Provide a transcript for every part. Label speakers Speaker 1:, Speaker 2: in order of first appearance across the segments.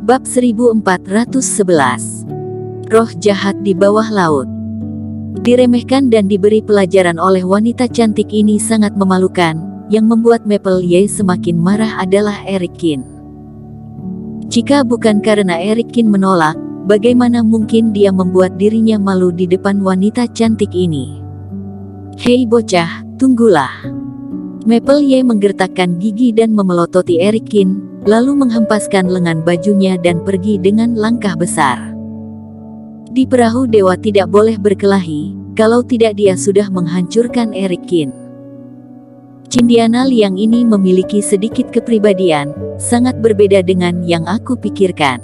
Speaker 1: Bab 1411. Roh jahat di bawah laut. Diremehkan dan diberi pelajaran oleh wanita cantik ini sangat memalukan. Yang membuat Maple Ye semakin marah adalah Eric Kin. Jika bukan karena Eric Kin menolak, bagaimana mungkin dia membuat dirinya malu di depan wanita cantik ini? Hei bocah, tunggulah. Maple Ye menggertakkan gigi dan memelototi Eric Kin, lalu menghempaskan lengan bajunya dan pergi dengan langkah besar. Di perahu dewa tidak boleh berkelahi, kalau tidak dia sudah menghancurkan Eric Kin. Cindiana Liang ini memiliki sedikit kepribadian, sangat berbeda dengan yang aku pikirkan.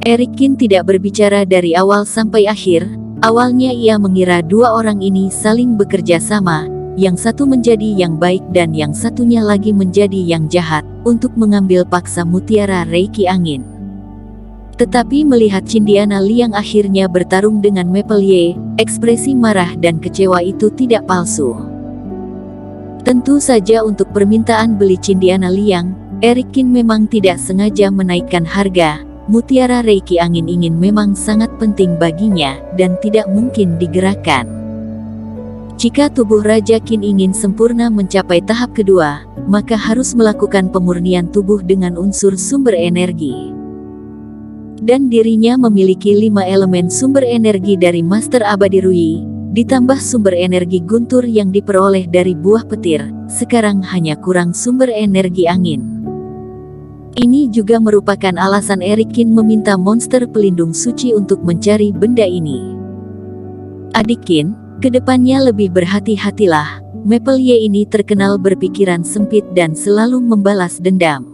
Speaker 1: Eric Kin tidak berbicara dari awal sampai akhir. Awalnya ia mengira dua orang ini saling bekerja sama, yang satu menjadi yang baik dan yang satunya lagi menjadi yang jahat, untuk mengambil paksa mutiara Reiki angin. Tetapi melihat Cindiana Liang akhirnya bertarung dengan Maple Ye, ekspresi marah dan kecewa itu tidak palsu. Tentu saja untuk permintaan beli Cindiana Liang, Eric Kin memang tidak sengaja menaikkan harga. Mutiara Reiki angin memang sangat penting baginya, dan tidak mungkin digerakkan. Jika tubuh Raja Qin ingin sempurna mencapai tahap kedua, maka harus melakukan pemurnian tubuh dengan unsur sumber energi. Dan dirinya memiliki 5 elemen sumber energi dari Master Abadi Rui, ditambah sumber energi guntur yang diperoleh dari buah petir, sekarang hanya kurang sumber energi angin. Ini juga merupakan alasan Eric Kin meminta monster pelindung suci untuk mencari benda ini. Adik Kin, kedepannya lebih berhati-hatilah. Maple Ye ini terkenal berpikiran sempit dan selalu membalas dendam.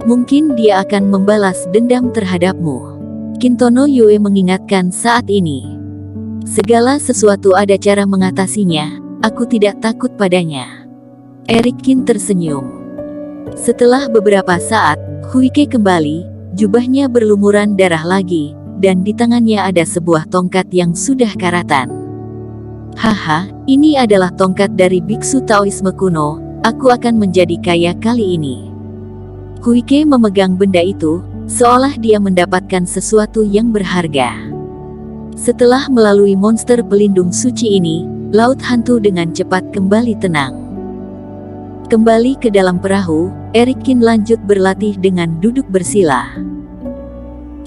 Speaker 1: Mungkin dia akan membalas dendam terhadapmu. Kintono Yue mengingatkan saat ini. Segala sesuatu ada cara mengatasinya, aku tidak takut padanya. Eric Kin tersenyum. Setelah beberapa saat, Huike kembali, jubahnya berlumuran darah lagi, dan di tangannya ada sebuah tongkat yang sudah karatan. Haha, ini adalah tongkat dari biksu Taoisme kuno, aku akan menjadi kaya kali ini. Huike memegang benda itu, seolah dia mendapatkan sesuatu yang berharga. Setelah melalui monster pelindung suci ini, laut hantu dengan cepat kembali tenang. Kembali ke dalam perahu, Eric Kin lanjut berlatih dengan duduk bersila.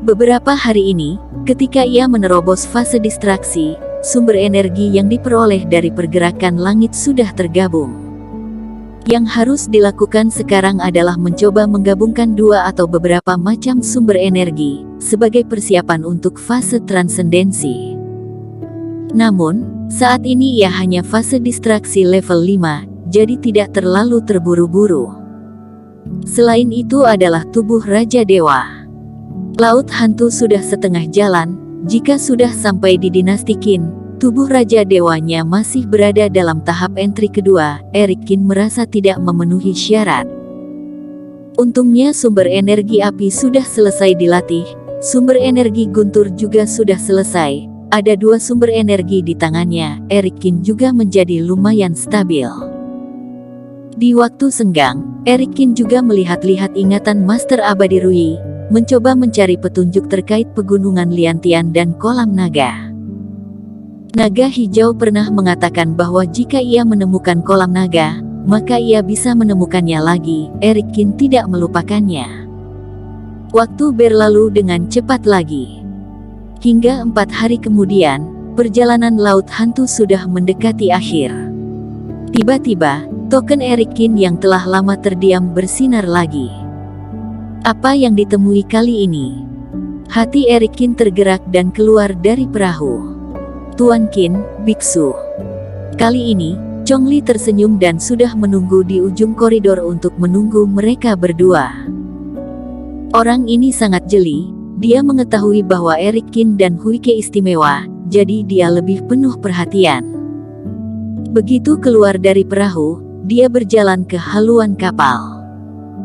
Speaker 1: Beberapa hari ini, ketika ia menerobos fase distraksi, sumber energi yang diperoleh dari pergerakan langit sudah tergabung. Yang harus dilakukan sekarang adalah mencoba menggabungkan dua atau beberapa macam sumber energi, sebagai persiapan untuk fase transendensi. Namun, saat ini ia hanya fase distraksi level 5, jadi tidak terlalu terburu-buru. Selain itu adalah tubuh Raja Dewa. Laut hantu sudah setengah jalan, jika sudah sampai di dinasti Qin, tubuh Raja Dewanya masih berada dalam tahap entry kedua. Eric Kin merasa tidak memenuhi syarat. Untungnya sumber energi api sudah selesai dilatih, sumber energi guntur juga sudah selesai, ada 2 sumber energi di tangannya. Eric Kin juga menjadi lumayan stabil. Di waktu senggang, Eric Kin juga melihat-lihat ingatan Master Abadi Rui, mencoba mencari petunjuk terkait pegunungan Liantian dan kolam naga. Naga hijau pernah mengatakan bahwa jika ia menemukan kolam naga, maka ia bisa menemukannya lagi. Eric Kin tidak melupakannya. Waktu berlalu dengan cepat lagi. Hingga 4 hari kemudian, perjalanan laut hantu sudah mendekati akhir. Tiba-tiba, token Eric Kin yang telah lama terdiam bersinar lagi. Apa yang ditemui kali ini? Hati Eric Kin tergerak dan keluar dari perahu. Tuan Qin, biksu. Kali ini, Chong Li tersenyum dan sudah menunggu di ujung koridor untuk menunggu mereka berdua. Orang ini sangat jeli, dia mengetahui bahwa Eric Kin dan Huike istimewa, jadi dia lebih penuh perhatian. Begitu keluar dari perahu, dia berjalan ke haluan kapal.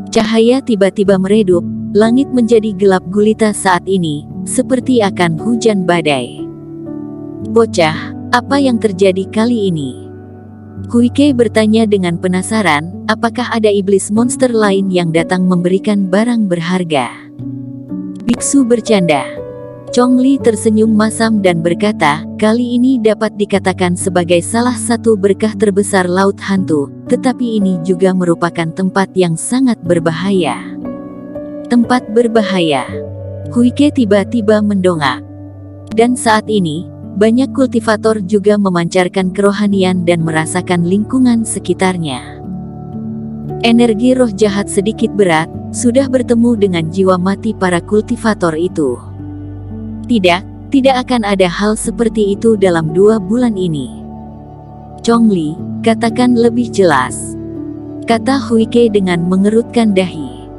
Speaker 1: Cahaya tiba-tiba meredup, langit menjadi gelap gulita saat ini, seperti akan hujan badai. Bocah, apa yang terjadi kali ini? Huike bertanya dengan penasaran, apakah ada iblis monster lain yang datang memberikan barang berharga? Biksu bercanda. Chongli tersenyum masam dan berkata, kali ini dapat dikatakan sebagai salah satu berkah terbesar Laut Hantu, tetapi ini juga merupakan tempat yang sangat berbahaya. Tempat berbahaya. Huike tiba-tiba mendongak. Dan saat ini, banyak kultivator juga memancarkan kerohanian dan merasakan lingkungan sekitarnya. Energi roh jahat sedikit berat, sudah bertemu dengan jiwa mati para kultivator itu. Tidak akan ada hal seperti itu dalam 2 bulan ini. Chongli, katakan lebih jelas, kata Huike dengan mengerutkan dahi.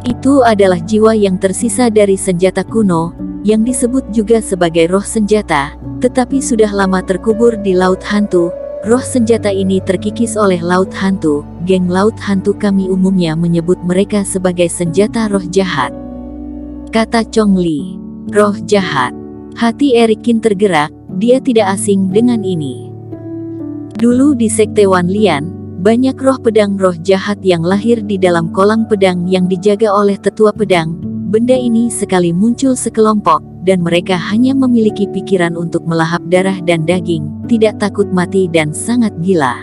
Speaker 1: Itu adalah jiwa yang tersisa dari senjata kuno, yang disebut juga sebagai roh senjata, tetapi sudah lama terkubur di Laut Hantu. Roh senjata ini terkikis oleh Laut Hantu. Geng Laut Hantu kami umumnya menyebut mereka sebagai senjata roh jahat, kata Chongli. Roh jahat. Hati Erikin tergerak, dia tidak asing dengan ini. Dulu di Sekte Wan Lian, banyak roh pedang roh jahat yang lahir di dalam kolam pedang yang dijaga oleh tetua pedang. Benda ini sekali muncul sekelompok, dan mereka hanya memiliki pikiran untuk melahap darah dan daging, tidak takut mati dan sangat gila.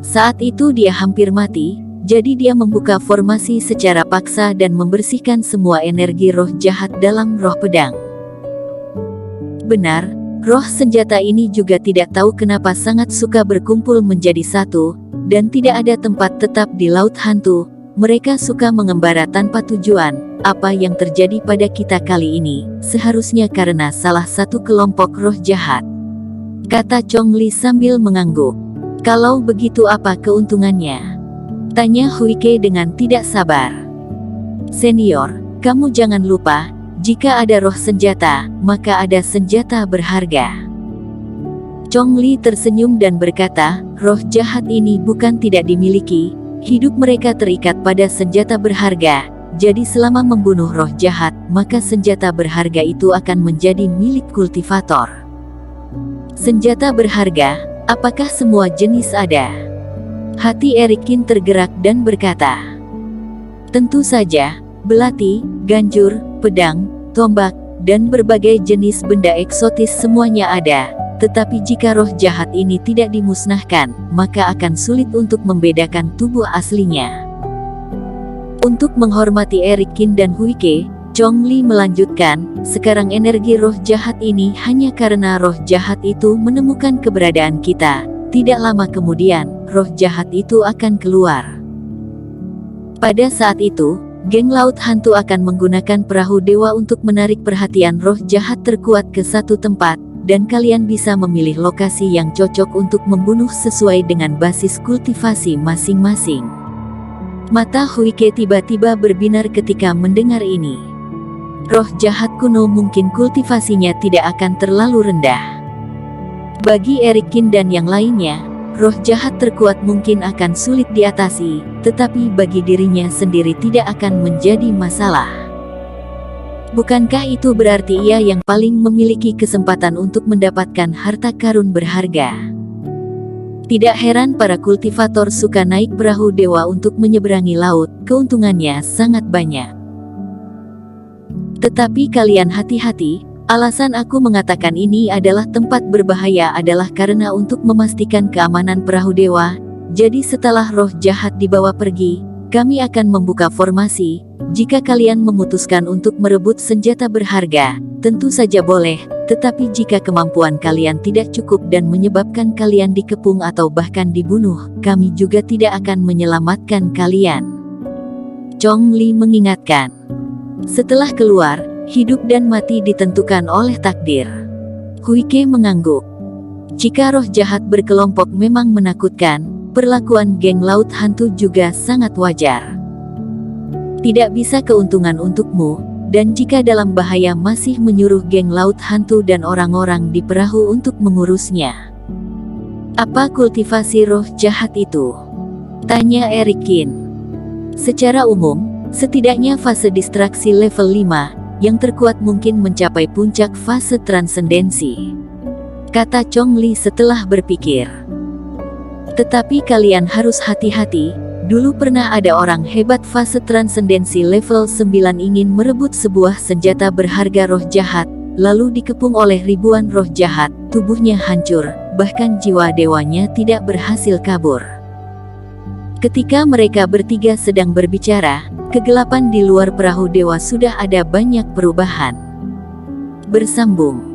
Speaker 1: Saat itu dia hampir mati, jadi dia membuka formasi secara paksa dan membersihkan semua energi roh jahat dalam roh pedang. Benar, roh senjata ini juga tidak tahu kenapa sangat suka berkumpul menjadi satu, dan tidak ada tempat tetap di Laut Hantu. Mereka suka mengembara tanpa tujuan. Apa yang terjadi pada kita kali ini, seharusnya karena salah satu kelompok roh jahat, kata Chongli sambil mengangguk. Kalau begitu apa keuntungannya? Tanya Huike dengan tidak sabar. Senior, kamu jangan lupa, jika ada roh senjata, maka ada senjata berharga. Chongli tersenyum dan berkata, roh jahat ini bukan tidak dimiliki, hidup mereka terikat pada senjata berharga. Jadi selama membunuh roh jahat, maka senjata berharga itu akan menjadi milik kultivator. Senjata berharga, apakah semua jenis ada? Hati Erikin tergerak dan berkata, tentu saja, belati, ganjur, pedang, tombak, dan berbagai jenis benda eksotis semuanya ada. Tetapi jika roh jahat ini tidak dimusnahkan, maka akan sulit untuk membedakan tubuh aslinya. Untuk menghormati Erikin dan Huike, Chongli melanjutkan, sekarang energi roh jahat ini hanya karena roh jahat itu menemukan keberadaan kita. Tidak lama kemudian, roh jahat itu akan keluar. Pada saat itu, geng Laut Hantu akan menggunakan perahu dewa untuk menarik perhatian roh jahat terkuat ke satu tempat, dan kalian bisa memilih lokasi yang cocok untuk membunuh sesuai dengan basis kultivasi masing-masing. Mata Huike tiba-tiba berbinar ketika mendengar ini. Roh jahat kuno mungkin kultivasinya tidak akan terlalu rendah. Bagi Erikin dan yang lainnya, roh jahat terkuat mungkin akan sulit diatasi, tetapi bagi dirinya sendiri tidak akan menjadi masalah. Bukankah itu berarti ia yang paling memiliki kesempatan untuk mendapatkan harta karun berharga? Tidak heran para kultivator suka naik perahu dewa untuk menyeberangi laut, keuntungannya sangat banyak. Tetapi kalian hati-hati, alasan aku mengatakan ini adalah tempat berbahaya adalah karena untuk memastikan keamanan perahu dewa. Jadi setelah roh jahat dibawa pergi, kami akan membuka formasi. Jika kalian memutuskan untuk merebut senjata berharga, tentu saja boleh, tetapi jika kemampuan kalian tidak cukup dan menyebabkan kalian dikepung atau bahkan dibunuh, kami juga tidak akan menyelamatkan kalian. Chongli mengingatkan. Setelah keluar, hidup dan mati ditentukan oleh takdir. Huike mengangguk. Jika roh jahat berkelompok memang menakutkan, perlakuan geng Laut Hantu juga sangat wajar. Tidak bisa keuntungan untukmu, dan jika dalam bahaya masih menyuruh geng Laut Hantu dan orang-orang di perahu untuk mengurusnya. Apa kultivasi roh jahat itu? Tanya Erikin. Secara umum, setidaknya fase distraksi level 5, yang terkuat mungkin mencapai puncak fase transendensi, kata Chongli setelah berpikir. Tetapi kalian harus hati-hati, dulu pernah ada orang hebat fase transendensi level 9 ingin merebut sebuah senjata berharga roh jahat, lalu dikepung oleh ribuan roh jahat, tubuhnya hancur, bahkan jiwa dewanya tidak berhasil kabur. Ketika mereka bertiga sedang berbicara, kegelapan di luar perahu dewa sudah ada banyak perubahan. Bersambung.